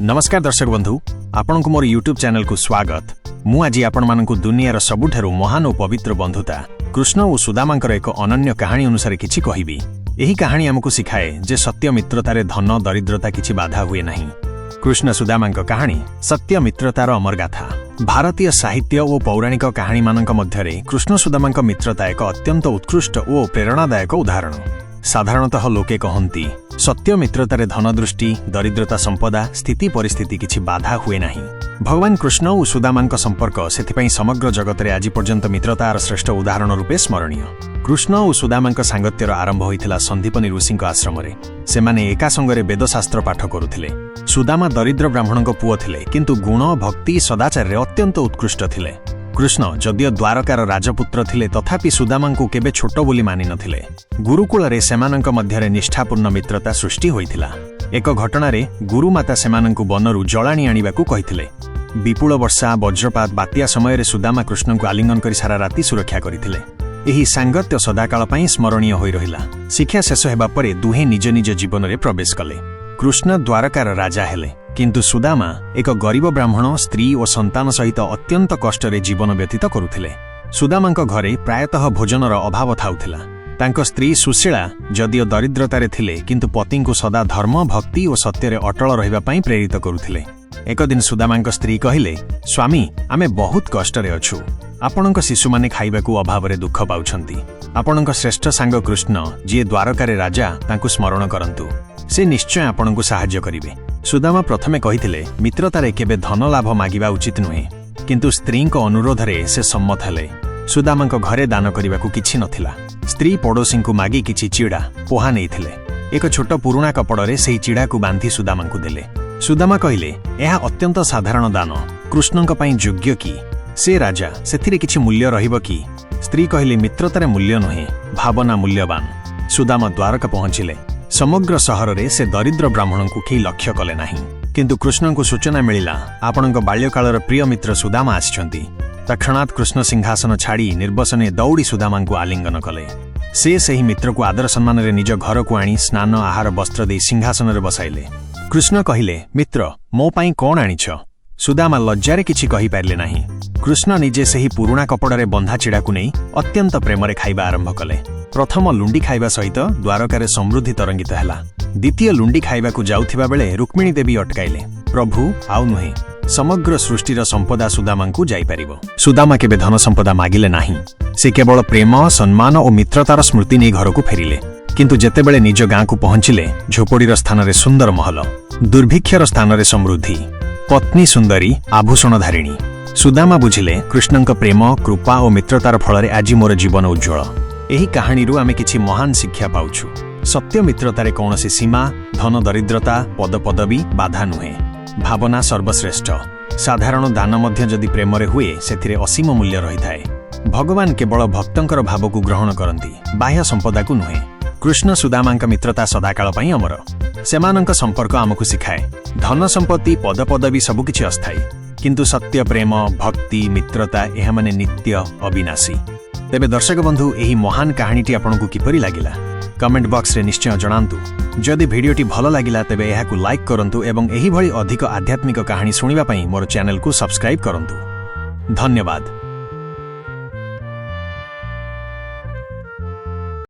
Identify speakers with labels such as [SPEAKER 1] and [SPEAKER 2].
[SPEAKER 1] नमस्कार दर्शक बंधु आपण को मोर यूट्यूब चैनल को स्वागत। मु आज आपण मानकु दुनियार सबुठारु महान और पवित्र बंधुता कृष्ण और सुदामांकर एक अनन्य कहानी अनुसार किछि कहिबी। एही कहानी हमकु सिखाए जे सत्य मित्रतारे धन दरिद्रता किछि बाधा हुए नहीं। कृष्ण सुदामांक कहानी सत्य मित्रतार अमर गाथा। भारतीय साहित्य और पौराणिक कहानी मानक मध्यरे कृष्ण सुदामांक मित्रता एक अत्यंत उत्कृष्ट और प्रेरणादायक उदाहरण। साधारणतः लोके कहती सत्य मित्रतारे धन दृष्टि दरिद्रता संपदा स्थिति परिस्थिति किछि बाधा हुए नहीं। भगवान कृष्ण और सुदामांक संपर्क सेथिपई समग्र जगत रे आज पर्यंत मित्रतार श्रेष्ठ उदाहरण रूपे स्मरणीय। कृष्ण और सुदामांक सांगत्यर आरंभ होइथिला संदीपनी ऋषिंक आश्रम रे। सेमाने एका संगरे वेदशास्त्र पाठ करुथिले। सुदामा दरिद्र ब्राह्मणक पुओ थिले किंतु गुण भक्ति सदाचार रे अत्यंत उत्कृष्ट थिले। कृष्ण जदियो द्वारकार राजपुत्र थिले तथापि सुदामांकु केबे छोट बोली मानि नथिले। गुरुकुल रे सेमानंक मध्यरे निष्ठापूर्ण मित्रता सृष्टि होइथिला। एक घटना रे गुरुमाता सेमानंकु बनरु जलाणी आनिबाकु कहिथिले। विपुल वर्षा वज्रपात बात्या समय रे सुदामा कृष्णंकु आलिंगन करी सारा राति सुरक्षा करिथिले। एही सांगत्य सदाकाल पई स्मरणीय होई रहिला। शिक्षा शेष हेबा परे दुहे निज निज जीवन रे प्रवेश कले। कृष्ण द्वारकार राजा हेले किंतु सुदामा एक गरीब ब्राह्मण स्त्री और संतान सहित अत्यंत कष्ट रे जीवन व्यतीत करुथिले। सुदामांक घरे प्रायतः भोजनर अभाव थाउथिला। तांको स्त्री सुशीला जदियो दरिद्रतारे थिले किंतु पतिंकु सदा धर्म भक्ति और सत्य रे अटल रहिबा पई प्रेरित करुथिले। एक दिन सुदामांक स्त्री कहिले, स्वामी आमे बहुत कष्ट रे अछु। आपणक शिशु माने खाइबाकू अभाव रे दुख पाउछंती। आपणक श्रेष्ठ सांग कृष्ण जे द्वारकारे राजा तांकु स्मरण करंतु, से निश्चय आपणकू सहाय्य करिवे। सुदामा प्रथमे कहिथिले मित्रतारे केबे धन लाभ मागिबा उचित नुहे किंतु स्त्रींक अनुरोधरे से सम्मत हेले। सुदामांक घरे दान करिबाकू किछि नथिला। स्त्री पड़ोसींकू मागी किछि चिड़ा पोहा नेइथिले। एक छोट पुरुणा कपड़रे सेही चिड़ाकू बांधी सुदामांकू देले। सुदामा कहिले, एहा अत्यंत साधारण दान कृष्णंक पई योग्य कि? से राजा सेथिरे किछि मूल्य रहिबो कि? स्त्री कहिले, मित्रतारे मूल्य नुहे भावना मूल्यवान। सुदामा द्वारका पहुंचिले। समग्र सहर रे से दरिद्र ब्राह्मण को केही लक्ष्य कले नाही किंतु कृष्ण को सूचना मिलिला आपणक बाल्यकालर प्रिय मित्र सुदामा आछंती। तक्षणात् कृष्ण सिंहासन छाड़ी निर्वसने दौड़ी सुदामा को आलिंगन कले। से सही मित्र को आदर सम्मान रे निज घर को आनी स्नान आहार वस्त्र दे सिंहासन रे बसाइले। कृष्ण कहिले, मित्र मो पाई कोन आनिछ? सुदामा लज्जारे किछि कहि पारले नाही। कृष्ण निजे सही पुरुणा कपड़ारे बंधा चिड़ा को नहीं अत्यंत प्रेमरे खाइबा आरंभ कले। प्रथम लुंडी खाइबा सहित द्वारकारे समृद्धि तरंगित हैला। द्वितीय लुंडी खाइबा को जाउथिबा बेले रुक्मिणी देवी अटकाइले। प्रभु आउ नुहे समग्र सृष्टिर संपदा सुदामांकु जाई परिबो। सुदामा केबे धन संपदा मागिले नाही। से केवल प्रेम सम्मान और मित्रतार स्मृति नै घर को फेरिले। किंतु जेतेबेले निज गाँ को पहुंचिले झोपड़ीर स्थान रे सुंदर महल, दुर्भिक्षर स्थान रे समृद्धि, पत्नी सुंदरी आभूषण धारिणी। सुदामा बुझिले कृष्णंक प्रेम कृपा और मित्रतार फल आज मोर जीवन उज्ज्वल। एही कहानी रु आमे किछि महान शिक्षा पाउछु। सत्य मित्रतारे कौनसी सीमा धन दरिद्रता पद पदवी बाधा नुहे। भावना सर्वश्रेष्ठ। साधारण दान मध्य जदि प्रेमरे हुए सेथिरे असीम मूल्य रही थाए। भगवान केवल भक्तंकर भाव को ग्रहण करती बाह्य संपदा को नुहे। कृष्ण सुदामांक मित्रता सदाकाल पई अमर। सेमानंक संपर्क आमकु सिखाए धन संपत्ति पद पदवी सबु किछि अस्थायी किंतु सत्य प्रेम भक्ति मित्रता एहा माने नित्य अविनाशी। तेबे दर्शक बंधु एही महान कहानीटी आपनकु किपरि लागिला कमेंट बॉक्स रे निश्चय जणांतु। जदि भिडियोटी भल लागिला तेबे एहाकु लाइक करंतु एवं एही भली अधिक आध्यात्मिक कहानी सुनिबा पई मोर चैनल को सब्सक्राइब करंतु। धन्यवाद।